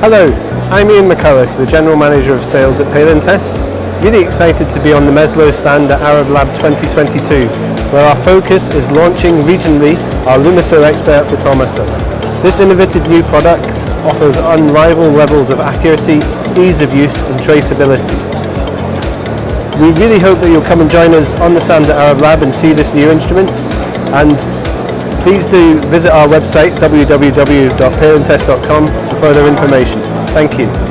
Hello, I'm Iain McCulloch, the General Manager of Sales at Palintest. Really excited to be on the Meslo stand at Arab Lab 2022, where our focus is launching regionally our Lumiso Expert photometer. This innovative new product offers unrivaled levels of accuracy, ease of use and traceability. We really hope that you'll come and join us on the stand at Arab Lab and see this new instrument, and please do visit our website www.palintest.com for further information. Thank you.